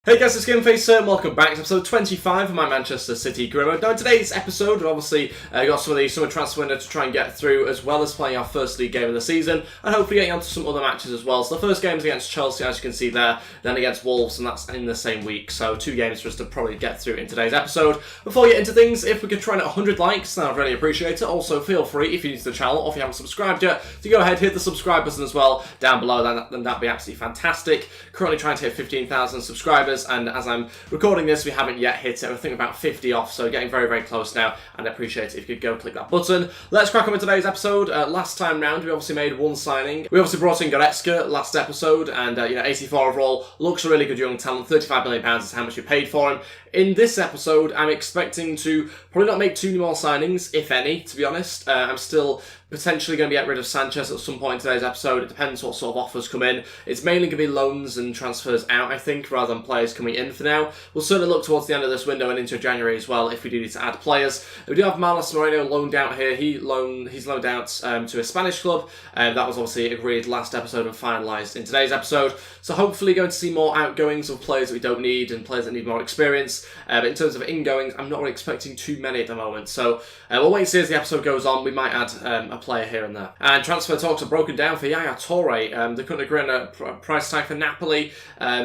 Hey guys, it's Ep25 here, and welcome back to episode 25 of my Manchester City Career Mode. Now in today's episode, we've obviously got some of the summer transfer window to try and get through, as well as playing our first league game of the season, and hopefully getting onto some other matches as well. So the first game is against Chelsea, as you can see there, then against Wolves, and that's in the same week. So 2 games for us to probably get through in today's episode. Before we get into things, if we could try and hit 100 likes, then I'd really appreciate it. Also, feel free, if you're new to the channel, or if you haven't subscribed yet, to go ahead, hit the subscribe button as well down below, then that'd be absolutely fantastic. Currently trying to hit 15,000 subscribers, and as I'm recording this, we haven't yet hit it. I think about 50 off, so getting very, very close now, and I appreciate it if you could go click that button. Let's crack on with today's episode. Last time round, we obviously made one signing. We obviously brought in Goretzka last episode, and 84 overall, looks a really good young talent. £35 million is how much we paid for him. In this episode, I'm expecting to probably not make too many more signings, if any, to be honest. I'm still potentially going to get rid of Sanchez at some point in today's episode. It depends what sort of offers come in. It's mainly going to be loans and transfers out, I think, rather than players coming in for now. We'll certainly look towards the end of this window and into January as well if we do need to add players. We do have Marlos Moreno loaned out here. He's loaned out to a Spanish club. That was obviously agreed last episode and finalised in today's episode. So hopefully going to see more outgoings of players that we don't need and players that need more experience. But in terms of ingoings, I'm not really expecting too many at the moment. So we'll wait and see as the episode goes on. We might add a player here and there. And transfer talks are broken down for Yaya Toure. They couldn't agree on a price tag for Napoli.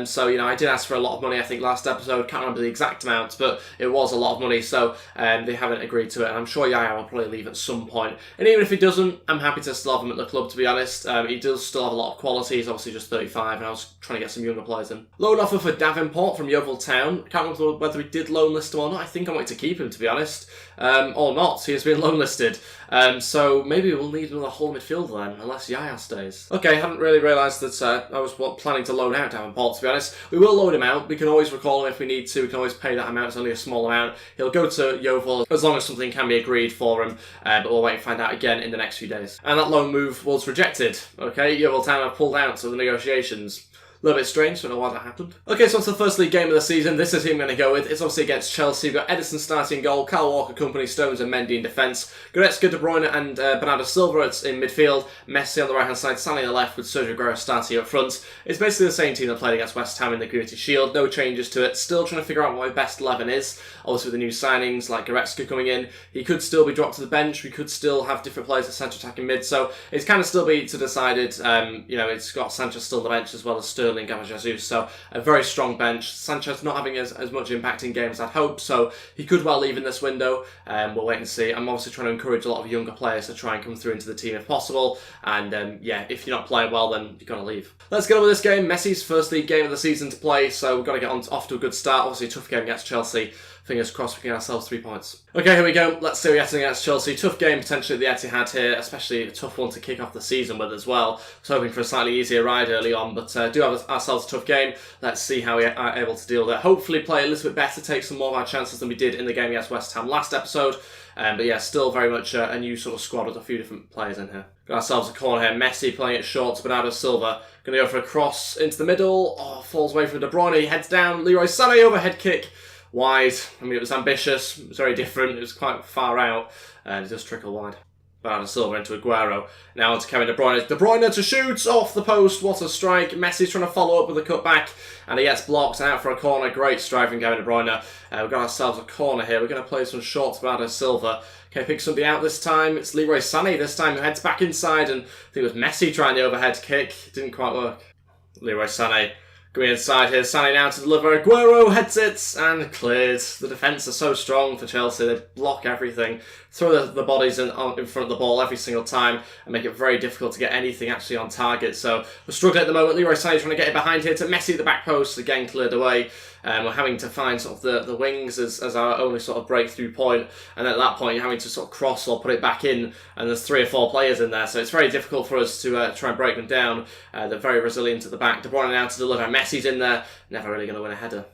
So, I did ask for a lot of money, I think, last episode. Can't remember the exact amount, but it was a lot of money. So they haven't agreed to it. And I'm sure Yaya will probably leave at some point. And even if he doesn't, I'm happy to still have him at the club, to be honest. He does still have a lot of quality. He's obviously just 35, and I was trying to get some younger players in. Loan offer for Davenport from Yeovil Town. Can't remember whether we did loan list him or not. I think I wanted to keep him, to be honest. Or not. He has been loan listed. So maybe we'll need another whole midfielder then, unless Yaya stays. Okay, I hadn't really realised that I was planning to loan out Davenport, to be honest. We will loan him out. We can always recall him if we need to. We can always pay that amount. It's only a small amount. He'll go to Yeovil as long as something can be agreed for him. But we'll wait and find out again in the next few days. And that loan move was rejected. Okay, Yeovil Town have pulled out of the negotiations. A little bit strange, don't know why that happened. Okay, so on to the first league game of the season. This is who I'm going to go with. It's obviously against Chelsea. We've got Edison starting goal, Kyle Walker, Company, Stones and Mendy in defence. Goretzka, De Bruyne and Bernardo Silva in midfield. Messi on the right-hand side, Sané on the left with Sergio Aguero starting up front. It's basically the same team that played against West Ham in the Community Shield. No changes to it. Still trying to figure out what my best 11 is. Obviously with the new signings like Goretzka coming in, he could still be dropped to the bench. We could still have different players at centre attacking mid. So it's kind of still be to decided. It's got Sanchez still on the bench as well as Sterling, Gabriel Jesus. So a very strong bench. Sanchez not having as much impact in games as I'd hoped, so he could well leave in this window. We'll wait and see. I'm obviously trying to encourage a lot of younger players to try and come through into the team if possible. And if you're not playing well, then you've got to leave. Let's get on with this game. Messi's first league game of the season to play, so we've got to get off to a good start. Obviously a tough game against Chelsea. Fingers crossed we can get ourselves 3 points. Okay, here we go. Let's see what we're getting against Chelsea. Tough game potentially at the Etihad here, especially a tough one to kick off the season with as well. I was hoping for a slightly easier ride early on, but do have ourselves a tough game. Let's see how we are able to deal with it. Hopefully play a little bit better, take some more of our chances than we did in the game against West Ham last episode. But yeah, still very much a new sort of squad with a few different players in here. Got ourselves a corner here. Messi playing it short to Bernardo Silva. Going to go for a cross into the middle. Oh, falls away from De Bruyne. He heads down. Leroy Sané overhead kick. Wide. I mean, it was ambitious. It was very different. It was quite far out. And it does trickle wide. Bernardo Silva into Aguero. Now on to Kevin De Bruyne. De Bruyne to shoot off the post. What a strike. Messi's trying to follow up with a cutback. And he gets blocked out for a corner. Great strike from Kevin De Bruyne. We've got ourselves a corner here. We're going to play some short to Bernardo Silva. Okay, pick somebody out this time. It's Leroy Sané this time who heads back inside. And I think it was Messi trying the overhead kick. Didn't quite work. Leroy Sané. Going inside here, Sané now to deliver. Aguero heads it and cleared. The defence are so strong for Chelsea. They block everything, throw the bodies in front of the ball every single time and make it very difficult to get anything actually on target. So we're struggling at the moment. Leroy Sané trying to get it behind here to Messi at the back post. Again cleared away. We're having to find sort of the wings as our only sort of breakthrough point, and at that point you're having to sort of cross or put it back in, and there's 3 or 4 players in there, so it's very difficult for us to try and break them down. They're very resilient at the back. De Bruyne now to deliver. Messi's in there, never really going to win a header.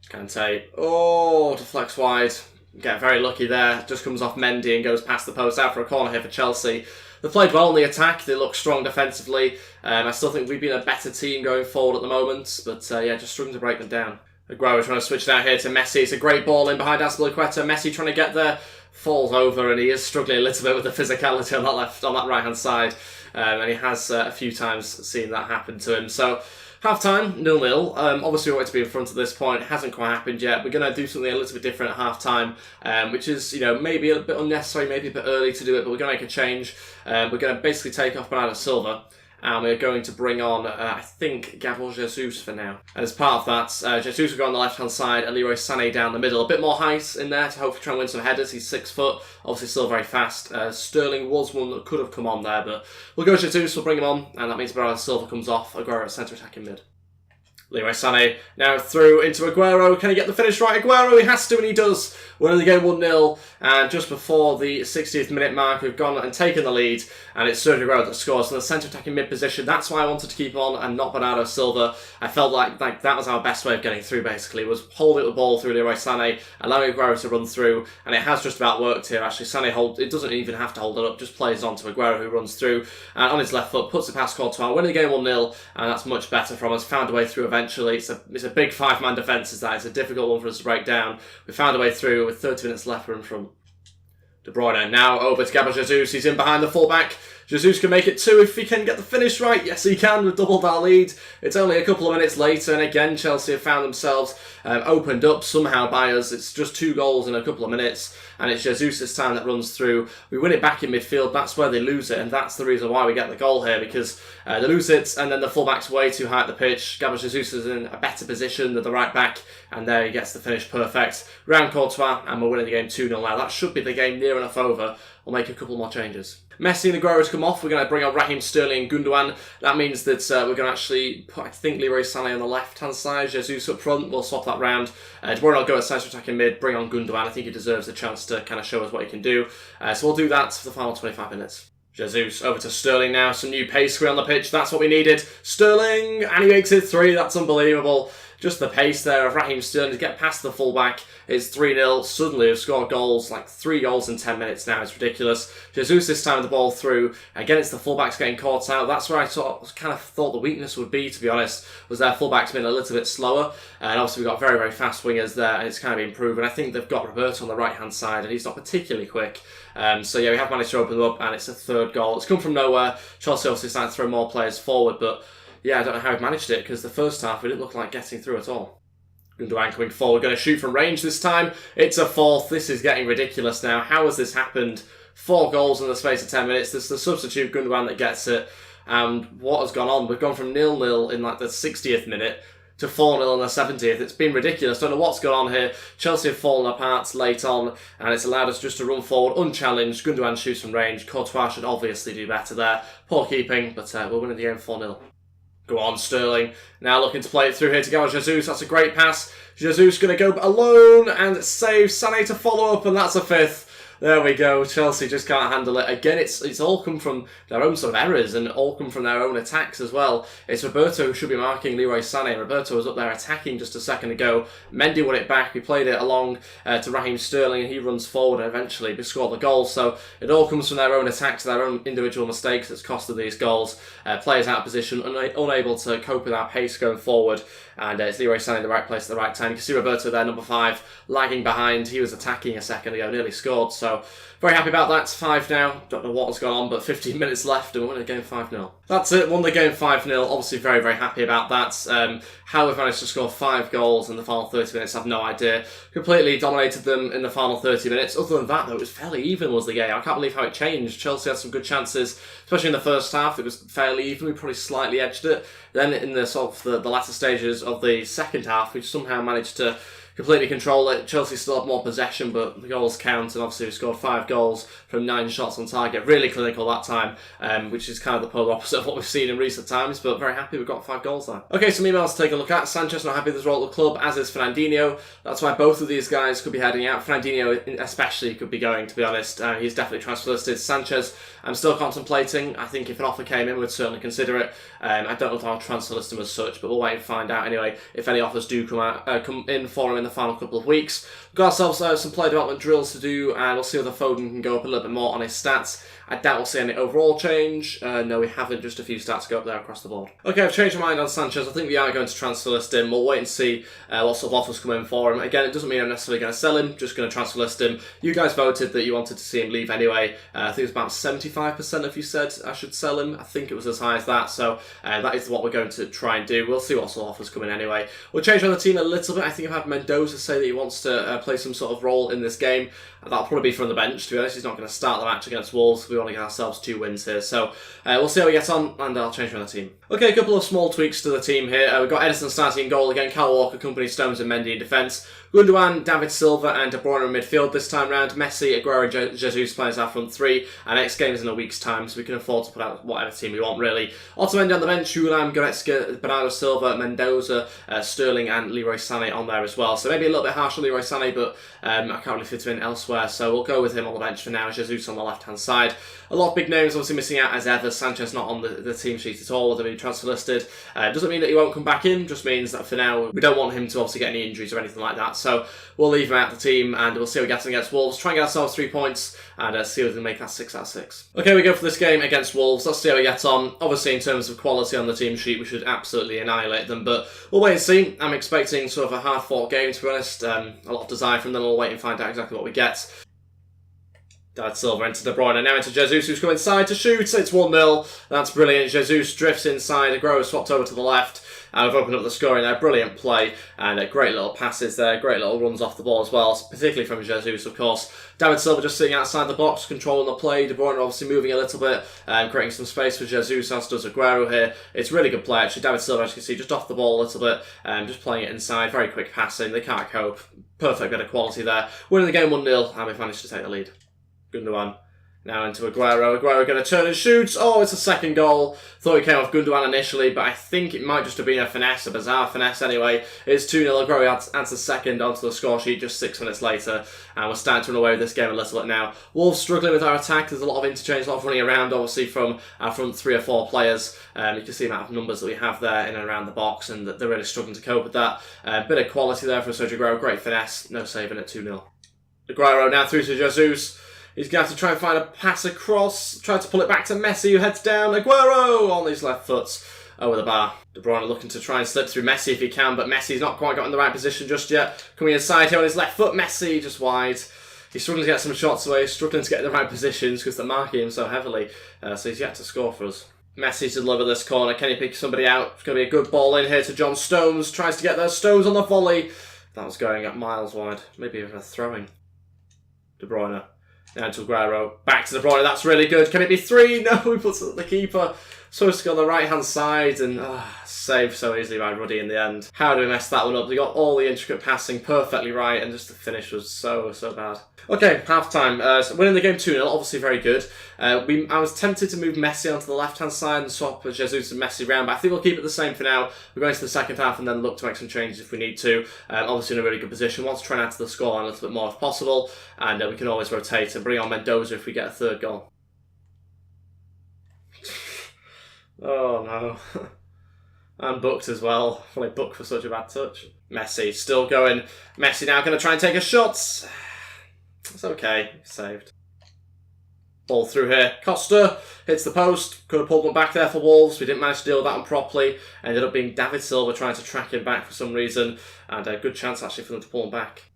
Kante, deflects wide. Get very lucky there. Just comes off Mendy and goes past the post out for a corner here for Chelsea. They played well in the attack. They look strong defensively. I still think we've been a better team going forward at the moment, but just struggling to break them down. Aguero trying to switch down here to Messi. It's a great ball in behind Azpilicueta. Messi trying to get there, falls over, and he is struggling a little bit with the physicality on that right hand side. And he has a few times seen that happen to him. So Half-time, 0-0. Obviously, we want to be in front at this point. It hasn't quite happened yet. We're going to do something a little bit different at half-time, which is, maybe a bit unnecessary, maybe a bit early to do it, but we're going to make a change. We're going to basically take off Bernardo Silva. And we're going to bring on, I think, Gabriel Jesus for now. And as part of that, Jesus will go on the left-hand side and Leroy Sané down the middle. A bit more height in there to hopefully try and win some headers. He's 6 foot, obviously still very fast. Sterling was one that could have come on there, but we'll go Jesus, we'll bring him on, and that means Bernardo Silva comes off. Aguero at centre attacking mid. Leroy Sané now through into Aguero. Can he get the finish right? Aguero, he has to, and he does. Winning the game 1-0, and just before the 60th minute mark, we've gone and taken the lead, and it's Sergio Aguero that scores from the centre attacking mid position. That's why I wanted to keep him on and not Bernardo Silva. I felt like that was our best way of getting through, basically, was holding the ball through Leroy Sané, allowing Aguero to run through, and it has just about worked here, actually. Sané it doesn't even have to hold it up, just plays on to Aguero, who runs through, and on his left foot, puts it past Courtois, winning the game 1-0, and that's much better from us. Found a way through eventually. It's a big 5-man defence, is that. It's a difficult one for us to break down. We found a way through with 30 minutes left. We're in front. De Bruyne now over to Gabriel Jesus. He's in behind the fullback. Jesus can make it 2 if he can get the finish right. Yes, he can. We've doubled our lead. It's only a couple of minutes later, and again, Chelsea have found themselves opened up somehow by us. It's just 2 goals in a couple of minutes, and it's Jesus this time that runs through. We win it back in midfield. That's where they lose it, and that's the reason why we get the goal here, because they lose it, and then the fullback's way too high at the pitch. Gabriel Jesus is in a better position than the right back, and there he gets the finish perfect. Round Courtois, and we're winning the game 2-0 now. That should be the game near enough over. We'll make a couple more changes. Messi and Aguero has come off. We're going to bring on Raheem Sterling and Gundogan. That means that we're going to actually put, I think, Leroy Sané on the left-hand side, Jesus up front. We'll swap that round. De Bruyne will go at centre attacking mid, bring on Gundogan. I think he deserves a chance to kind of show us what he can do. So we'll do that for the final 25 minutes. Jesus over to Sterling now. Some new pace on the pitch. That's what we needed. Sterling, and he makes it 3. That's unbelievable. Just the pace there of Raheem Sterling to get past the fullback. It's 3-0. Suddenly we've scored goals, like 3 goals in 10 minutes now. It's ridiculous. Jesus this time the ball through. Again, it's the fullbacks getting caught out. That's where I kind of thought the weakness would be, to be honest, was their fullbacks been a little bit slower. And obviously we've got very, very fast wingers there, and it's kind of been proven. I think they've got Roberto on the right-hand side, and he's not particularly quick. So yeah, we have managed to open them up, and it's a 3rd goal. It's come from nowhere. Chelsea obviously started to throw more players forward, but yeah, I don't know how we've managed it, because the first half we didn't look like getting through at all. Gundogan coming forward, going to shoot from range this time. It's a 4th. This is getting ridiculous now. How has this happened? 4 goals in the space of 10 minutes. This is the substitute Gundogan that gets it. And what has gone on? We've gone from 0-0 in like the 60th minute to 4-0 in the 70th. It's been ridiculous. Don't know what's gone on here. Chelsea have fallen apart late on, and it's allowed us just to run forward unchallenged. Gundogan shoots from range. Courtois should obviously do better there. Poor keeping, but we're winning the game 4-0. Go on, Sterling. Now looking to play it through here to Gabriel Jesus. That's a great pass. Jesus going to go alone and save. Sané to follow up, and that's a 5th. There we go. Chelsea just can't handle it. Again, it's all come from their own sort of errors and all come from their own attacks as well. It's Roberto who should be marking Leroy Sané. Roberto was up there attacking just a second ago. Mendy won it back. We played it along to Raheem Sterling, and he runs forward and eventually we scored the goal. So it all comes from their own attacks, their own individual mistakes that's costed these goals. Players out of position, unable to cope with our pace going forward. And it's Leroy Sané in the right place at the right time. You can see Roberto there, number 5, lagging behind. He was attacking a second ago, nearly scored. So very happy about that. It's 5 now. Don't know what has gone on, but 15 minutes left and we're winning the game 5-0. That's it. Won the game 5-0. Obviously very, very happy about that. How we've managed to score 5 goals in the final 30 minutes, I've no idea. Completely dominated them in the final 30 minutes. Other than that, though, it was fairly even was the game. I can't believe how it changed. Chelsea had some good chances, especially in the first half. It was fairly even. We probably slightly edged it. Then in the sort of the latter stages of the second half, we somehow managed to completely control it. Chelsea still have more possession, but the goals count, and obviously we scored 5 goals from 9 shots on target. Really clinical that time, which is kind of the polar opposite of what we've seen in recent times, but very happy we've got 5 goals there. Okay, some emails to take a look at. Sanchez not happy with his role at the club, as is Fernandinho. That's why both of these guys could be heading out. Fernandinho especially could be going, to be honest. He's definitely transfer listed. Sanchez, I'm still contemplating. I think if an offer came in, we'd certainly consider it. I don't know if I'll transfer list him as such, but we'll wait and find out anyway if any offers do come in for him in the final couple of weeks. We've got ourselves some player development drills to do, and we'll see whether Foden can go up a little bit more on his stats. I doubt we'll see any overall change. No, we haven't. Just a few stats go up there across the board. Okay, I've changed my mind on Sanchez. I think we are going to transfer list him. We'll wait and see what sort of offers come in for him. Again, it doesn't mean I'm necessarily going to sell him. Just going to transfer list him. You guys voted that you wanted to see him leave anyway. I think it was about 75% of you said I should sell him. I think it was as high as that. So that is what we're going to try and do. We'll see what sort of offers come in anyway. We'll change on the team a little bit. I think I've had Mendoza say that he wants to play some sort of role in this game. That'll probably be from the bench, to be honest. He's not going to start the match against Wolves. We want to get ourselves 2 wins here. So we'll see how we get on, and I'll change around the team. Okay, a couple of small tweaks to the team here. We've got Edison starting in goal again. Kyle Walker, Company, Stones and Mendy in defence. Gundogan, David Silva and De Bruyne in midfield this time round. Messi, Aguero, Jesus playing as our front 3. Our next game is in a week's time, so we can afford to put out whatever team we want, really. Otamendi on the bench, Julian, Goretzka, Bernardo Silva, Mendoza, Sterling and Leroy Sané on there as well. So maybe a little bit harsh on Leroy Sané, but I can't really fit him in elsewhere, so we'll go with him on the bench for now. Jesus on the left-hand side. A lot of big names obviously missing out as ever. Sanchez not on the team sheet at all, whether he transfer listed. Doesn't mean that he won't come back in, just means that for now we don't want him to obviously get any injuries or anything like that. So we'll leave him out of the team and we'll see how we get on against Wolves. Try and get ourselves 3 points and see if we can make that 6 out of 6. Okay, we go for this game against Wolves. Let's see how we get on. Obviously, in terms of quality on the team sheet, we should absolutely annihilate them, but we'll wait and see. I'm expecting sort of a hard-fought game, to be honest. A lot of desire from them. We'll wait and find out exactly what we get. David Silva into De Bruyne, now into Jesus, who's come inside to shoot. It's 1-0. That's brilliant. Jesus drifts inside. Aguero swapped over to the left. And we've opened up the scoring there. Brilliant play. And great little passes there. Great little runs off the ball as well, particularly from Jesus, of course. David Silva just sitting outside the box, controlling the play. De Bruyne obviously moving a little bit, creating some space for Jesus, as does Aguero here. It's really good play, actually. David Silva, as you can see, just off the ball a little bit, just playing it inside. Very quick passing. They can't cope. Perfect bit of quality there. Winning the game 1-0, and we've managed to take the lead. Gundogan. Now into Aguero. Aguero going to turn and shoot. Oh, it's a second goal. Thought it came off Gundogan initially, but I think it might just have been a finesse, a bizarre finesse anyway. It's 2-0. Aguero adds a second onto the score sheet just 6 minutes later. And we're starting to run away with this game a little bit now. Wolves struggling with our attack. There's a lot of interchange, a lot of running around, obviously, from our front 3 or 4 players. You can see the amount of numbers that we have there in and around the box, and they're really struggling to cope with that. Bit of quality there for Sergio Aguero. Great finesse. No saving at 2-0. Aguero now through to Jesus. He's going to have to try and find a pass across. Try to pull it back to Messi, who heads down. Aguero on his left foot over the bar. De Bruyne looking to try and slip through Messi if he can, but Messi's not quite got in the right position just yet. Coming inside here on his left foot, Messi just wide. He's struggling to get some shots away, struggling to get in the right positions because they're marking him so heavily. So he's yet to score for us. Messi to deliver this corner. Can he pick somebody out? It's going to be a good ball in here to John Stones. Tries to get there. Stones on the volley. That was going up miles wide. Maybe even a throwing. De Bruyne. Now to Aguero. Back to De Bruyne. That's really good. Can it be 3? No, he puts it at the keeper. Supposed to go on the right-hand side and saved so easily by Ruddy in the end. How do we mess that one up? They got all the intricate passing perfectly right and just the finish was so bad. Okay, half-time. So winning the game 2-0, obviously very good. I was tempted to move Messi onto the left-hand side and swap Jesus and Messi around, but I think we'll keep it the same for now. We're going to the second half and then look to make some changes if we need to. Obviously in a really good position. Want to try and add to the scoreline a little bit more if possible, and we can always rotate and bring on Mendoza if we get a third goal. Oh no. And booked as well. Well, booked for such a bad touch. Messi still going. Messi now going to try and take a shot. It's okay. Saved. Ball through here. Costa hits the post. Could have pulled one back there for Wolves. We didn't manage to deal with that one properly. Ended up being David Silva trying to track him back for some reason. And a good chance actually for them to pull him back.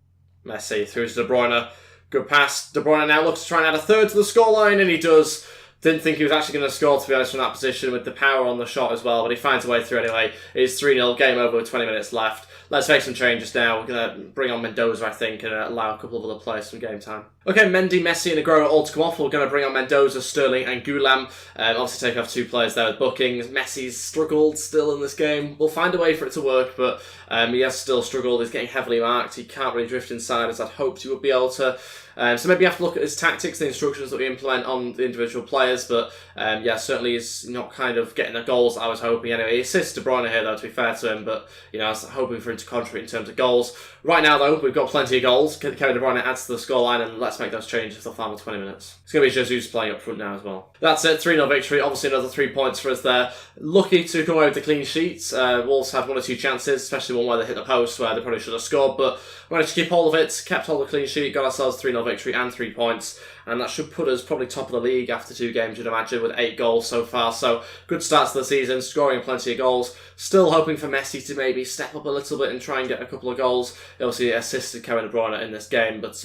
Messi through to De Bruyne. Good pass. De Bruyne now looks to try and add a third to the scoreline, and he does. Didn't think he was actually going to score, to be honest, from that position with the power on the shot as well, but he finds a way through anyway. It's 3-0, game over with 20 minutes left. Let's make some changes now. We're going to bring on Mendoza, I think, and allow a couple of other players some game time. Okay, Mendy, Messi and Aguero all to come off. We're going to bring on Mendoza, Sterling and Gulam. Obviously take off 2 players there with bookings. Messi's struggled still in this game. We'll find a way for it to work, but he has still struggled. He's getting heavily marked. He can't really drift inside as I'd hoped he would be able to. So maybe you have to look at his tactics, the instructions that we implement on the individual players, but yeah, certainly he's not kind of getting the goals that I was hoping anyway. He assists De Bruyne here though, to be fair to him, but you know, I was hoping for him to contribute in terms of goals. Right now, though, we've got plenty of goals. Kevin De Bruyne adds to the scoreline, and let's make those changes for the final 20 minutes. It's going to be Jesus playing up front now as well. That's it, 3-0 victory. Obviously, another 3 points for us there. Lucky to come away with the clean sheets. Wolves had 1 or 2 chances, especially one where they hit the post, where they probably should have scored, but managed to keep hold of it, kept hold of the clean sheet, got ourselves 3-0 victory and 3 points. And that should put us probably top of the league after 2 games, you'd imagine, with 8 goals so far. So, good start to the season, scoring plenty of goals. Still hoping for Messi to maybe step up a little bit and try and get a couple of goals. He obviously assisted Kevin De Bruyne in this game. But,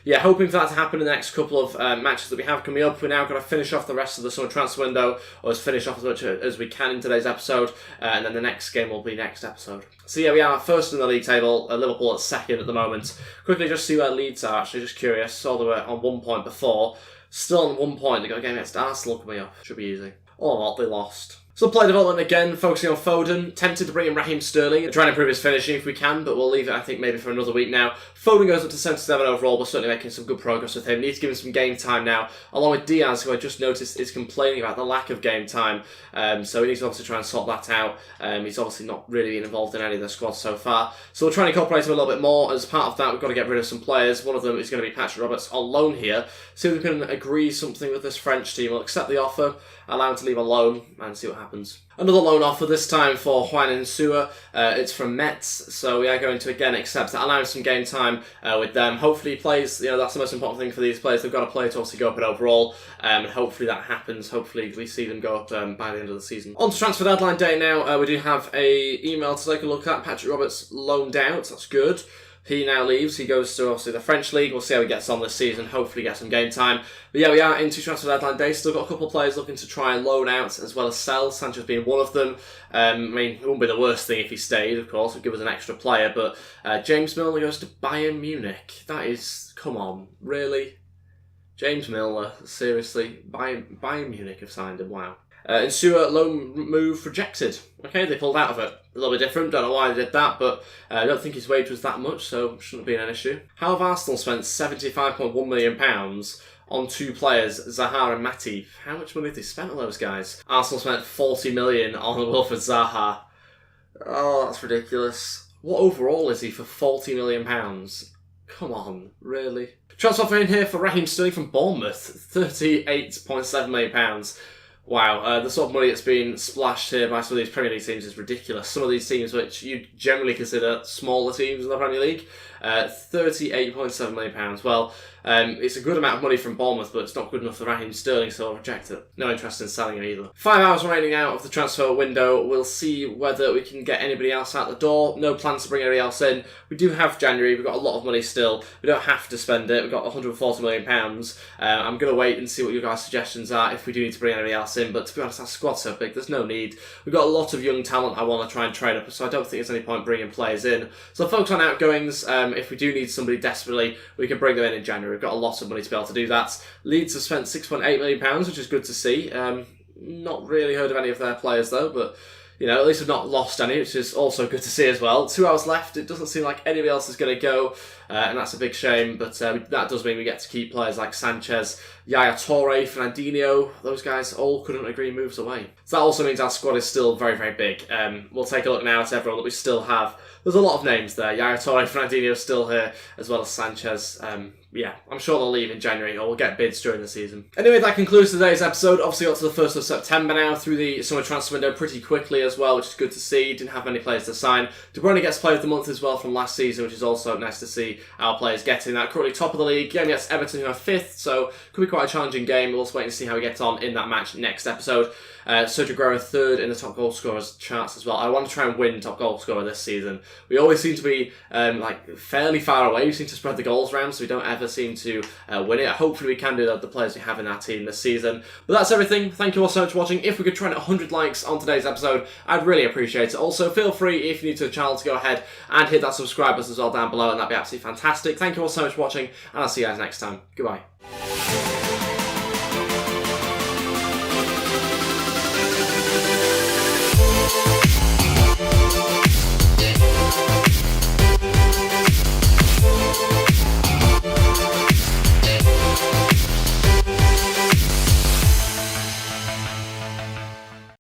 yeah, hoping for that to happen in the next couple of matches that we have coming up. We're now going to finish off the rest of the summer transfer window, or just finish off as much as we can in today's episode. And then the next game will be next episode. So, yeah, we are first in the league table. Liverpool at second at the moment. Quickly just see where Leeds are, actually, just curious. Saw they were on 1 point before. Still on 1 point, they got a game against Arsenal coming up. Should be easy. Or not, they lost. So play development again, focusing on Foden. Tempted to bring in Raheem Sterling and try and improve his finishing if we can, but we'll leave it, I think, maybe for another week now. Foden goes up to 77 overall, but certainly making some good progress with him. Need to give him some game time now, along with Diaz, who I just noticed is complaining about the lack of game time. So he needs to obviously try and sort that out. He's obviously not really been involved in any of the squads so far. So we'll try and incorporate him a little bit more. As part of that, we've got to get rid of some players. One of them is going to be Patrick Roberts on loan here. See if we can agree something with this French team. We'll accept the offer, allow him to leave on loan, and see what happens. Another loan offer, this time for Juan Insua. It's from Metz, so we are going to again accept that, allow him some game time with them. Hopefully he plays, that's the most important thing for these players. They've got to play to obviously go up in overall, and hopefully that happens. Hopefully we see them go up by the end of the season. On to transfer deadline day now. We do have a email to take a look at. Patrick Roberts loaned out, that's good. He now leaves. He goes to, obviously, the French League. We'll see how he gets on this season. Hopefully get some game time. But yeah, we are into transfer deadline day. Still got a couple of players looking to try and loan out as well as sell. Sanchez being one of them. It wouldn't be the worst thing if he stayed, of course. It would give us an extra player. But James Milner goes to Bayern Munich. That is, come on, really? James Milner, seriously? Bayern Munich have signed him, wow. Insua loan move rejected. Okay, they pulled out of it. A little bit different, don't know why they did that, but I don't think his wage was that much, so shouldn't have been an issue. How have Arsenal spent £75.1 million on 2 players, Zaha and Matip? How much money have they spent on those guys? Arsenal spent £40 million on Wilfried Zaha. Oh, that's ridiculous. What overall is he for £40 million? Come on, really? Transfer offer in here for Raheem Sterling from Bournemouth, £38.7 million. Wow, the sort of money that's been splashed here by some of these Premier League teams is ridiculous. Some of these teams which you generally consider smaller teams in the Premier League, £38.7 million. Well, it's a good amount of money from Bournemouth, but it's not good enough for Raheem Sterling, so I'll reject it. No interest in selling him either. 5 hours remaining out of the transfer window. We'll see whether we can get anybody else out the door. No plans to bring anybody else in. We do have January. We've got a lot of money still. We don't have to spend it. We've got £140 million. I'm going to wait and see what your guys' suggestions are if we do need to bring anybody else in, but to be honest, our squad's so big, there's no need. We've got a lot of young talent I want to try and train up, so I don't think there's any point bringing players in. So focus on outgoings. If we do need somebody desperately, we can bring them in January. We've got a lot of money to be able to do that. Leeds have spent £6.8 million, which is good to see. Not really heard of any of their players though, but at least we've not lost any, which is also good to see as well. 2 hours left. It doesn't seem like anybody else is going to go, and that's a big shame. But that does mean we get to keep players like Sanchez, Yaya Toure, Fernandinho. Those guys all couldn't agree moves away. So that also means our squad is still very, very big. We'll take a look now at everyone that we still have. There's a lot of names there. Yaya Toure, Fernandinho still here, as well as Sanchez. Yeah, I'm sure they'll leave in January, or we'll get bids during the season. Anyway, that concludes today's episode. Obviously got to the 1st of September now, through the summer transfer window pretty quickly as well, which is good to see. Didn't have many players to sign. De Bruyne gets player of the month as well from last season, which is also nice to see our players getting that. Currently top of the league. Game against Everton, who are 5th, so could be quite a challenging game. We'll also wait and see how we get on in that match next episode. Sergio Aguero 3rd in the top goal scorers charts as well. I want to try and win top goal scorer this season. We always seem to be fairly far away. We seem to spread the goals around, so we don't ever seem to win it. Hopefully we can do that, the players we have in our team this season. But that's everything. Thank you all so much for watching. If we could try and 100 likes on today's episode, I'd really appreciate it. Also, feel free, if you're new to the channel, to go ahead and hit that subscribe button as well down below, and that'd be absolutely fantastic. Thank you all so much for watching, and I'll see you guys next time. Goodbye.